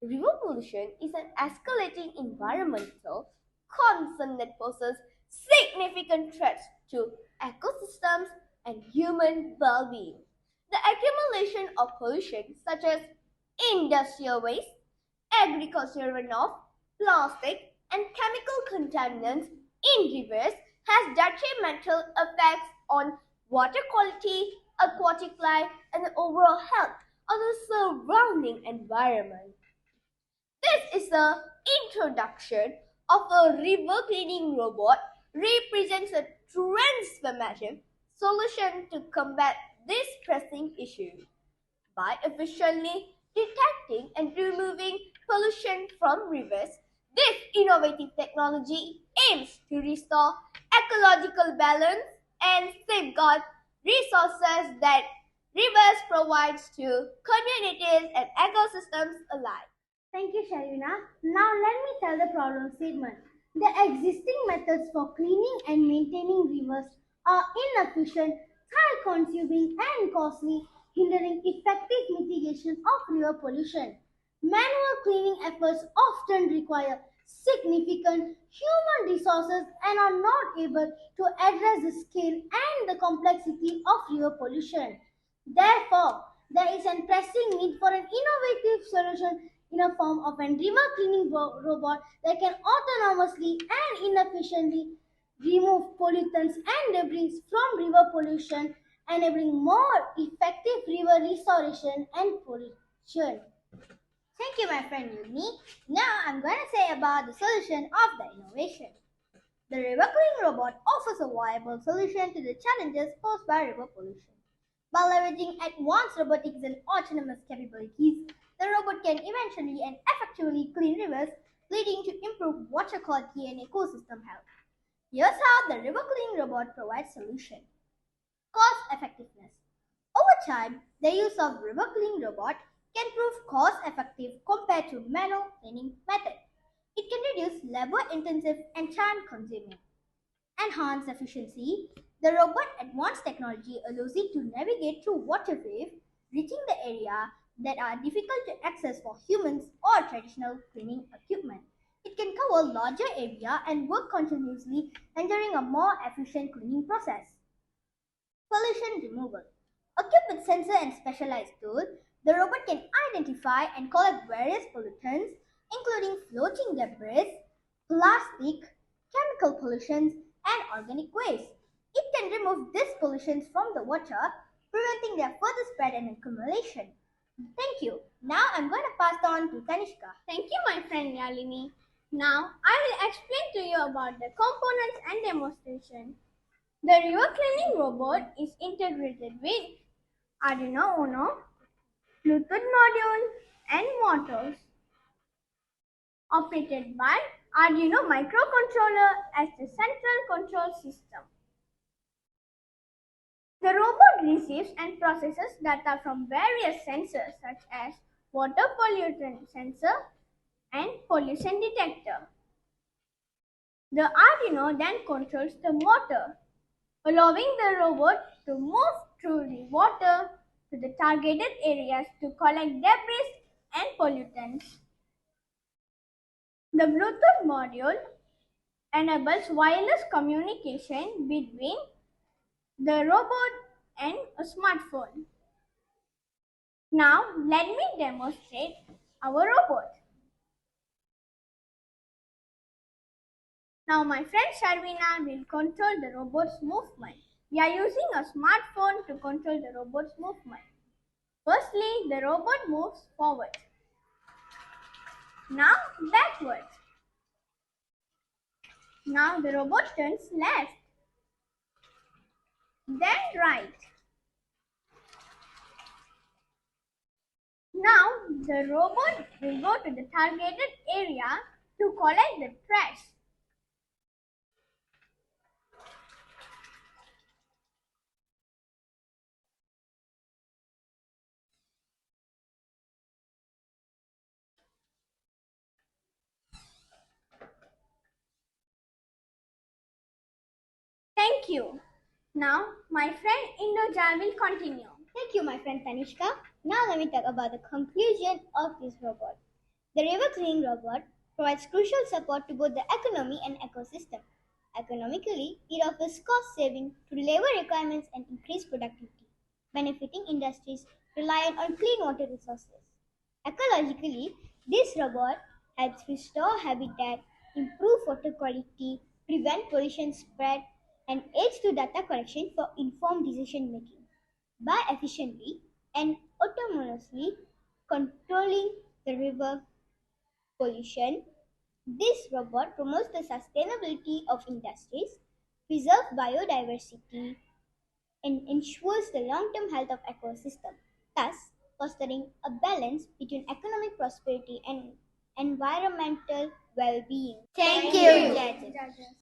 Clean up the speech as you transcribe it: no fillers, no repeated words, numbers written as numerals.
River pollution is an escalating environmental concern that poses significant threats to ecosystems and human well-being. The accumulation of pollution such as industrial waste, agricultural runoff, plastic, and chemical contaminants in rivers has detrimental effects on water quality, aquatic life, and the overall health of the surrounding environment. This is the introduction of a river cleaning robot represents a transformative solution to combat this pressing issue. By efficiently detecting and removing pollution from rivers, this innovative technology aims to restore ecological balance and safeguard resources that rivers provide to communities and ecosystems alike. Thank you, Sharina. Now let me tell the problem statement. The existing methods for cleaning and maintaining rivers are inefficient, time-consuming, and costly, hindering effective mitigation of river pollution. Manual cleaning efforts often require significant human resources and are not able to address the scale and the complexity of river pollution. Therefore, there is a pressing need for an innovative solution in a form of a river cleaning robot that can autonomously and inefficiently remove pollutants and debris from river pollution, enabling more effective river restoration and pollution. Thank you, my friend Yuni. Now I'm going to say about the solution of the innovation. The river cleaning robot offers a viable solution to the challenges posed by river pollution. By leveraging advanced robotics and autonomous capabilities, the robot can eventually and effectively clean rivers, leading to improved water quality and ecosystem health. Here's how the river cleaning robot provides solution. Cost effectiveness. Over time, the use of river cleaning robot can prove cost effective compared to manual cleaning method. It can reduce labor intensive and time consuming. Enhance efficiency. The robot advanced technology allows it to navigate through waterways, reaching the area that are difficult to access for humans or traditional cleaning equipment. It can cover larger area and work continuously, ensuring a more efficient cleaning process. Pollution removal. Equipped with sensor and specialized tools, the robot can identify and collect various pollutants, including floating debris, plastic, chemical pollutions, and organic waste. It can remove these pollutions from the water, preventing their further spread and accumulation. Thank you. Now I'm going to pass on to Tanishka. Thank you, my friend Yalini. Now I will explain to you about the components and demonstration. The river cleaning robot is integrated with Arduino Uno, Bluetooth module, and motors. Operated by Arduino microcontroller as the central control system. The robot receives and processes data from various sensors such as water pollutant sensor and pollution detector. The Arduino then controls the motor, allowing the robot to move through the water to the targeted areas to collect debris and pollutants. The Bluetooth module enables wireless communication between the robot and a smartphone. Now let me demonstrate our robot. Now my friend Sharvina will control the robot's movement. We are using a smartphone to control the robot's movement. Firstly, the robot moves forward. Now backward. Now the robot turns left. Then right. Now the robot will go to the targeted area to collect the trash. Thank you. Now my friend Indoja will continue. Thank you, my friend Tanishka. Now let me talk about the conclusion of this robot. The river cleaning robot provides crucial support to both the economy and ecosystem. Economically, it offers cost saving through labor requirements and increased productivity, benefiting industries reliant on clean water resources. Ecologically, this robot helps restore habitat, improve water quality, prevent pollution spread, and aids to data collection for informed decision making. By efficiently and autonomously controlling the river pollution, this robot promotes the sustainability of industries, preserves biodiversity, and ensures the long-term health of ecosystem, thus fostering a balance between economic prosperity and environmental well-being. Thank you, judges.